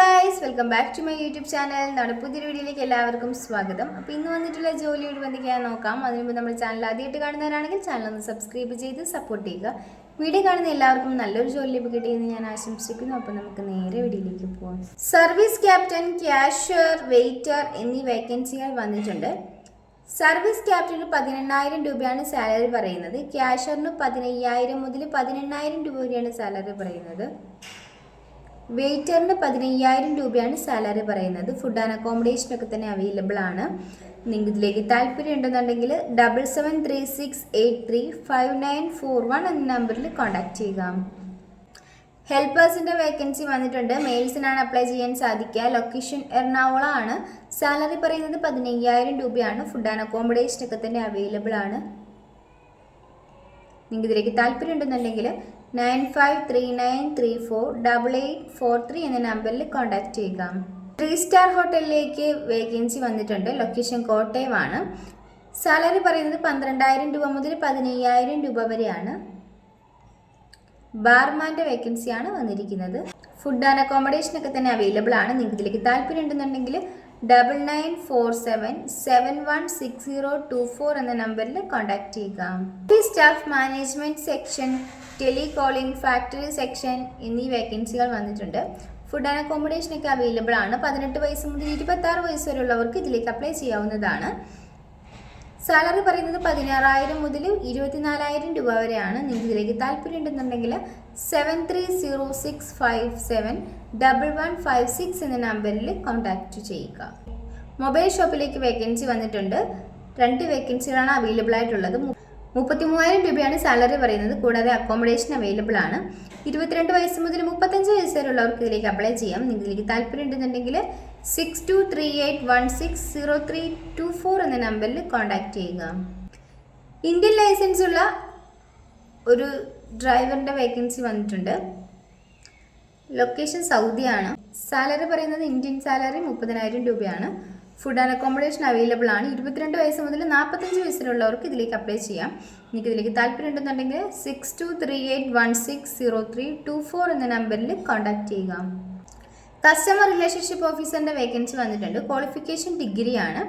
Guys, welcome back to my YouTube channel. നമ്മുടെ പുതിയൊരു വീഡിയോയിലേക്ക് എല്ലാവർക്കും സ്വാഗതം. അപ്പോൾ ഇന്ന് വന്നിട്ടുള്ള ജോലിയോട് ബന്ധിക്കാൻ നോക്കാം. അതിന് മുമ്പ് നമ്മുടെ ചാനൽ ആദ്യമായിട്ട് കാണുന്നവരാണെങ്കിൽ ചാനൽ ഒന്ന് സബ്സ്ക്രൈബ് ചെയ്ത് സപ്പോർട്ട് ചെയ്യുക. വീഡിയോ കാണുന്ന എല്ലാവർക്കും നല്ലൊരു ജോലി ലഭിക്കട്ടെ എന്ന് ഞാൻ ആശംസിക്കുന്നു. അപ്പോൾ നമുക്ക് നേരെ വീഡിയോയിലേക്ക് പോകാം. സർവീസ് ക്യാപ്റ്റൻ, ക്യാഷ്യർ, വെയിറ്റർ എന്നീ വേക്കൻസികൾ വന്നിട്ടുണ്ട്. സർവീസ് ക്യാപ്റ്റന് 18,000 രൂപയാണ് സാലറി പറയുന്നത്. ക്യാഷ്യറിന് 15,000 മുതൽ 18,000 രൂപ വരെയാണ് സാലറി പറയുന്നത്. വെയിറ്ററിന് 15,000 രൂപയാണ് സാലറി പറയുന്നത്. ഫുഡ് ആൻഡ് അക്കോമഡേഷൻ ഒക്കെ തന്നെ അവൈലബിൾ ആണ്. നിങ്ങൾക്ക് ഇതിലേക്ക് താല്പര്യം ഉണ്ടെന്നുണ്ടെങ്കിൽ 7736835941 എന്ന നമ്പറിൽ കോൺടാക്ട് ചെയ്യുക. ഹെൽപ്പേഴ്സിൻ്റെ വേക്കൻസി വന്നിട്ടുണ്ട്. മെയിൽസിനാണ് അപ്ലൈ ചെയ്യാൻ സാധിക്കുക. ലൊക്കേഷൻ എറണാകുളം ആണ്. സാലറി പറയുന്നത് 15,000 രൂപയാണ്. ഫുഡ് ആൻഡ് അക്കോമഡേഷൻ ഒക്കെ തന്നെ അവൈലബിൾ ആണ്. നിങ്ങൾക്ക് ഇതിലേക്ക് താല്പര്യം ഉണ്ടെന്നുണ്ടെങ്കിൽ 9539348843 എന്ന നമ്പറിൽ കോൺടാക്ട് ചെയ്യുക. 3 സ്റ്റാർ ഹോട്ടലിലേക്ക് വേക്കൻസി വന്നിട്ടുണ്ട്. ലൊക്കേഷൻ കോട്ടയമാണ്. സാലറി പറയുന്നത് 12,000 രൂപ മുതൽ 15,000 രൂപ വരെയാണ്. ബാർമാൻ്റെ വേക്കൻസിയാണ് വന്നിരിക്കുന്നത്. ഫുഡ് ആൻഡ് അക്കോമഡേഷൻ ഒക്കെ തന്നെ അവൈലബിൾ ആണ്. നിങ്ങൾക്ക് ഇതിലേക്ക് താല്പര്യം ഉണ്ടെന്നുണ്ടെങ്കിൽ 9947716024 എന്ന നമ്പറിൽ കോൺടാക്ട് ചെയ്യുക. Staff management section, telecalling, factory section എന്നീ വേക്കൻസികൾ വന്നിട്ടുണ്ട്. ഫുഡ് ആൻഡ് അക്കോമഡേഷൻ ഒക്കെ അവൈലബിൾ ആണ്. 18 വയസ്സ് മുതൽ 26 വയസ്സ് വരെയുള്ളവർക്ക് ഇതിലേക്ക് അപ്ലൈ ചെയ്യാവുന്നതാണ്. സാലറി പറയുന്നത് 16,000 മുതൽ 24,000 രൂപ വരെയാണ്. നിങ്ങൾക്ക് ഇതിലേക്ക് താല്പര്യം ഉണ്ടെന്നുണ്ടെങ്കിൽ 7306571156 എന്ന നമ്പറിൽ കോൺടാക്റ്റ് ചെയ്യുക. മൊബൈൽ ഷോപ്പിലേക്ക് വേക്കൻസി വന്നിട്ടുണ്ട്. 2 വേക്കൻസികളാണ് അവൈലബിൾ ആയിട്ടുള്ളത്. 33,000 രൂപയാണ് സാലറി പറയുന്നത്. കൂടാതെ അക്കോമഡേഷൻ അവൈലബിൾ ആണ്. 22 വയസ്സ് മുതൽ 35 വയസ്സ് വരെയുള്ളവർക്ക് ഇതിലേക്ക് അപ്ലൈ ചെയ്യാം. നിങ്ങൾക്ക് ഇതിലേക്ക് താല്പര്യം ഉണ്ടെന്നുണ്ടെങ്കിൽ 6238160324 എന്ന നമ്പറിൽ കോൺടാക്ട് ചെയ്യുക. ഇന്ത്യൻ ലൈസൻസ് ഉള്ള ഒരു ഡ്രൈവറിൻ്റെ വേക്കൻസി വന്നിട്ടുണ്ട്. ലൊക്കേഷൻ സൗദിയാണ്. സാലറി പറയുന്നത് ഇന്ത്യൻ സാലറി 30,000 രൂപയാണ്. ഫുഡ് ആൻഡ് അക്കോമഡേഷൻ അവൈലബിൾ ആണ്. 22 വയസ്സ് മുതൽ 45 വയസ്സിലുള്ളവർക്ക് ഇതിലേക്ക് അപ്ലൈ ചെയ്യാം. നിങ്ങൾക്ക് ഇതിലേക്ക് താല്പര്യം ഉണ്ടെന്നുണ്ടെങ്കിൽ 6238160324 എന്ന നമ്പറിൽ കോൺടാക്ട് ചെയ്യുക. കസ്റ്റമർ റിലേഷൻഷിപ്പ് ഓഫീസറിൻ്റെ വേക്കൻസി വന്നിട്ടുണ്ട്. ക്വാളിഫിക്കേഷൻ ഡിഗ്രിയാണ്.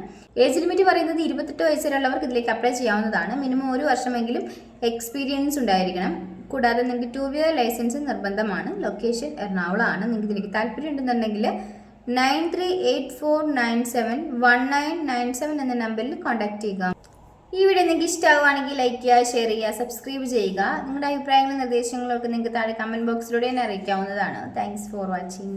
ഏജ് ലിമിറ്റ് പറയുന്നത് 28 വയസ്സിലുള്ളവർക്ക് ഇതിലേക്ക് അപ്ലൈ ചെയ്യാവുന്നതാണ്. മിനിമം 1 വർഷമെങ്കിലും എക്സ്പീരിയൻസ് ഉണ്ടായിരിക്കണം. കൂടാതെ നിങ്ങൾക്ക് 2 വീലർ ലൈസൻസ് നിർബന്ധമാണ്. ലൊക്കേഷൻ എറണാകുളം ആണ്. നിങ്ങൾക്ക് ഇതിലേക്ക് താല്പര്യം ഉണ്ടെന്നുണ്ടെങ്കിൽ 9384971997 എന്ന നമ്പറിൽ കോൺടാക്ട് ചെയ്യുക. ഈ വീഡിയോ നിങ്ങൾക്ക് ഇഷ്ടമാവുകയാണെങ്കിൽ ലൈക്ക് ചെയ്യുക, ഷെയർ ചെയ്യുക, സബ്സ്ക്രൈബ് ചെയ്യുക. നിങ്ങളുടെ അഭിപ്രായങ്ങളും നിർദ്ദേശങ്ങളും ഒക്കെ നിങ്ങൾക്ക് താഴെ കമൻറ്റ് ബോക്സിലൂടെ തന്നെ അറിയിക്കാവുന്നതാണ്. Thanks for watching.